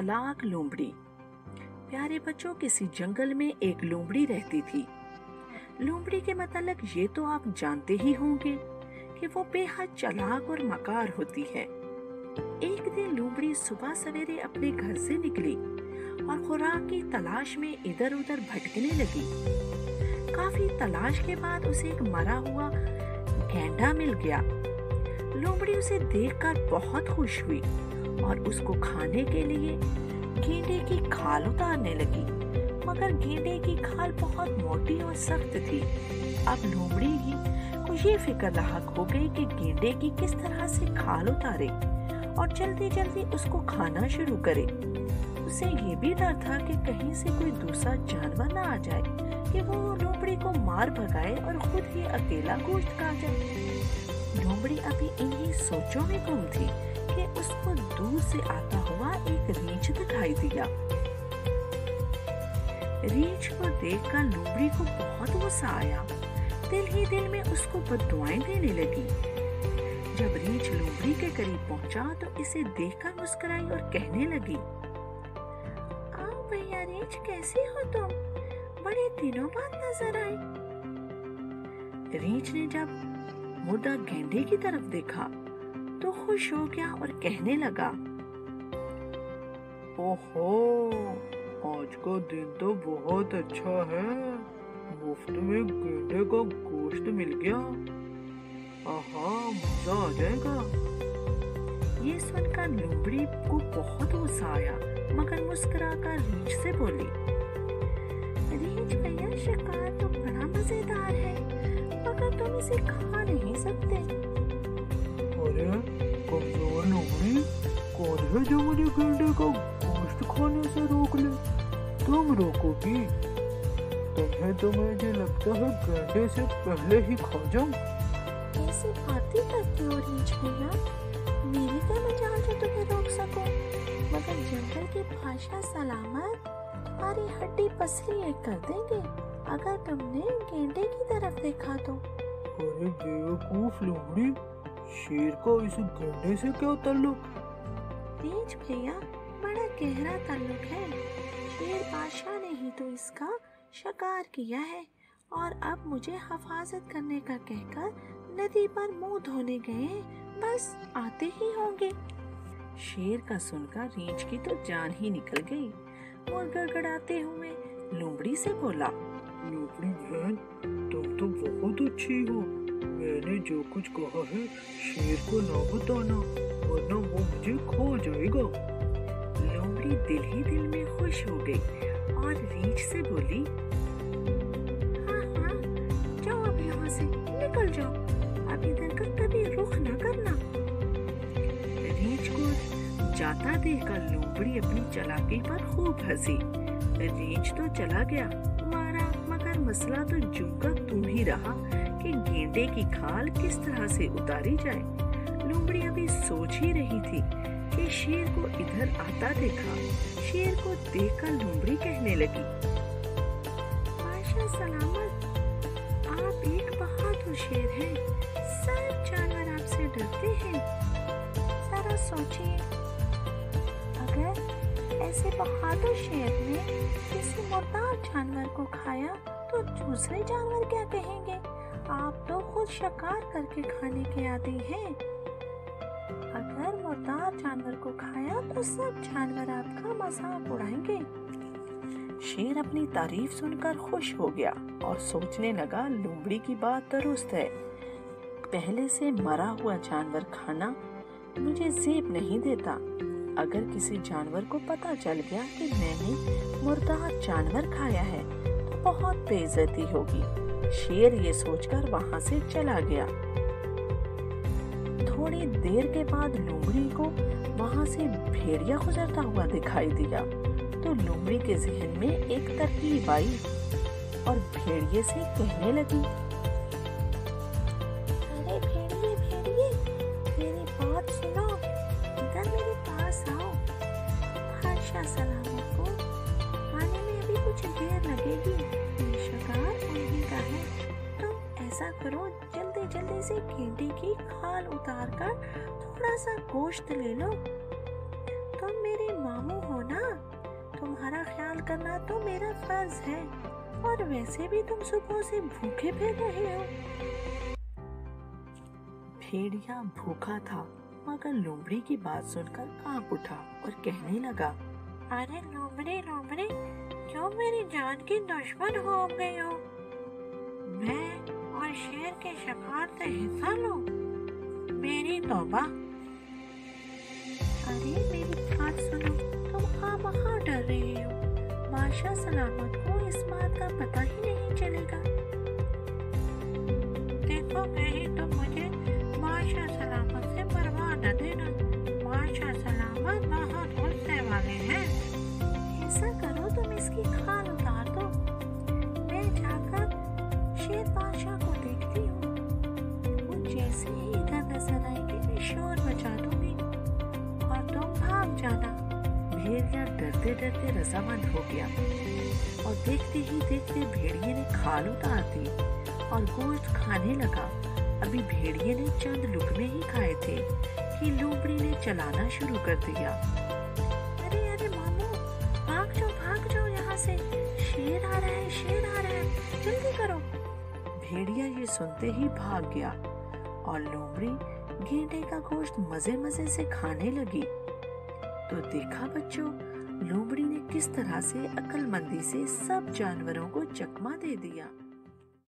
चालाक लोमड़ी। प्यारे बच्चों, किसी जंगल में एक लोमड़ी रहती थी। लोमड़ी के मतलब ये तो आप जानते ही होंगे कि वो बेहद चालाक और मकार होती है। एक दिन लोमड़ी सुबह सवेरे अपने घर से निकली और खुराक की तलाश में इधर उधर भटकने लगी। काफी तलाश के बाद उसे एक मरा हुआ गैंडा मिल गया। लोमड़ी उसे देखकर बहुत खुश हुई और उसको खाने के लिए गेंडे की खाल उतारने लगी, मगर गेंडे की खाल बहुत मोटी और सख्त थी। अब लोमड़ी को ये फिक्र लाहक हो गई कि गेंडे की किस तरह से खाल उतारे और जल्दी जल्दी उसको खाना शुरू करे। उसे ये भी डर था कि कहीं से कोई दूसरा जानवर ना आ जाए कि वो लोमड़ी को मार भगाए और खुद ही अकेला गोश्त खा जाए। लोमड़ी अभी इन्हीं सोचों में गुम थी कि उसको दूर से आता हुआ एक रीछ दिखाई दिया। रीछ को देखकर लोमड़ी को बहुत गुस्सा आया। दिल ही दिल में उसको बद्दुआएं देने लगी। जब रीछ लोमड़ी के करीब पहुंचा तो इसे देखकर मुस्कुराई और कहने लगी, आओ भैया रीछ, कैसी हो तुम? बड़े दिनों बाद नजर आई। रीछ ने जब मुर्दा गेंडे की तरफ देखा तो खुश हो गया और कहने लगा, ओहो, आज का दिन तो बहुत अच्छा है। मुफ्त में गेंडे का गोश्त मिल गया। आहा, मजा आ जाएगा। ये सुनकर लोमड़ी को बहुत गुस्सा आया, मगर मुस्कुराकर रीछ से बोली, रीछ भैया, शिकार तो बड़ा मजेदार है, मगर तुम इसे खा नहीं सकते। अरे कमजोर लोमड़ी, कौन है जो मुझे गेंडे का गोश्त खाने से रोक ले? तुम रोकोगी? तुम्हें तो मुझे लगता है गेंडे से पहले ही खा जाऊं। ऐसी बातें करते हो रीछ भैया, मेरी क्या मजाल जो तुम्हें रोक सकूं? मगर जंगल की भाषा सलामत तुम्हारी हड्डी पसली एक कर देंगे अगर तुमने गेंडे की तरफ देखा तो। अरे बेवकूफ लोमड़ी, शेर का इस गेंडे से क्या ताल्लुक? रीछ भैया, बड़ा गहरा ताल्लुक है। शेर बादशाह ने ही तो इसका शिकार किया है और अब मुझे हिफाजत करने का कहकर नदी पर मुंह धोने गए, बस आते ही होंगे। शेर का सुनकर रीछ की तो जान ही निकल गई और गड़गड़ाते हुए लोमड़ी से बोला, लोमड़ी बहन, तुम तो बहुत अच्छी हो। मैंने जो कुछ कहा है शेर को ना बताना, वरना वो मुझे खा जाएगा। लोमड़ी दिल ही दिल में खुश हो गई और रीछ से बोली, हाँ हाँ, जाओ अब यहाँ से निकल जाओ, अब इधर का कभी रुख न करना। रीछ को जाता देखकर लोमड़ी अपनी चालाकी पर खूब हंसी। रीछ तो चला गया मारा, मगर मसला तो यूं का तुम ही रहा कि गेंडे की खाल किस तरह से उतारी जाए। लोमड़ी अभी सोच ही रही थी कि शेर को इधर आता देखा। शेर को देखकर लोमड़ी कहने लगी, बादशाह सलामत, आप एक बहादुर शेर हैं, सब जानवर आपसे डरते हैं। जरा सोचिए, अगर ऐसे बहादुर शेर ने किसी मुर्दार जानवर को खाया तो दूसरे जानवर क्या कहेंगे? आप तो खुद शिकार करके खाने के आदी हैं। अगर मुर्दार जानवर को खाया तो सब जानवर आपका मजाक उड़ाएंगे। शेर अपनी तारीफ सुनकर खुश हो गया और सोचने लगा, लोमड़ी की बात दुरुस्त है। पहले से मरा हुआ जानवर खाना मुझे जेब नहीं देता। अगर किसी जानवर को पता चल गया कि मैंने मुर्दार जानवर खाया है तो बहुत बेइज्जती होगी। शेर ये सोचकर वहां से चला गया। थोड़ी देर के बाद लोमड़ी को वहां से भेड़िया गुजरता हुआ दिखाई दिया तो लोमड़ी के जहन में एक तरकीब आई और भेड़िए से कहने लगी, अरे भेड़िए भेड़िए, मेरी बात सुनो, इधर मेरे पास आओ। बादशाह सलामत को आने में अभी कुछ देर लगेगी, ये शिकार उन्हीं का है। तुम ऐसा करो, जल्दी जल्दी से गेंडे की खाल उतार कर थोड़ा सा गोश्त ले लो। तुम मेरे मामू हो ना, तुम्हारा ख्याल करना तो मेरा फर्ज है, और वैसे भी तुम सुबह से भूखे फिर रहे हो। भेड़िया भूखा था, मगर लोमड़ी की बात सुनकर कांप उठा और कहने लगा, अरे लोमड़ी लोमड़ी, क्यों मेरी जान की दुश्मन हो गई हो? मैं और शेर के शिकार से हिस्सा लो, मेरी तौबा। अरे मेरी बात सुनो, तुम खामखा डर रहे हो, बादशाह सलामत को इस बात का पता ही नहीं चलेगा। देखो कहीं तो मुझे बादशाह सलामत से परवाह न देना, बादशाह सलामत बहुत गुस्से वाले हैं। ऐसा करो, तुम इसकी खाल उतार दो, मैं जाकर शेर बादशाह को देखती हूँ, वो जैसे ही इधर नजर आएंगे मैं शोर मचा दूंगी और तुम भाग जाना। भेड़िया डरते डरते रजामंद हो गया और देखते ही देखते भेड़िए ने खाल उतार दी और गोश्त खाने लगा। अभी भेड़िए ने चंद लुकमे ही खाए थे कि लोमड़ी ने चलाना शुरू कर दिया। अरे अरे मामू, भाग जाओ यहाँ से, शेर आ रहा है, शेर आ रहा है, जल्दी करो। भेड़िया ये सुनते ही भाग गया और लोमड़ी गेंडे का गोश्त मजे मजे से खाने लगी। तो देखा बच्चों, लोमड़ी ने किस तरह से अक्लमंदी से सब जानवरों को चकमा दे दिया।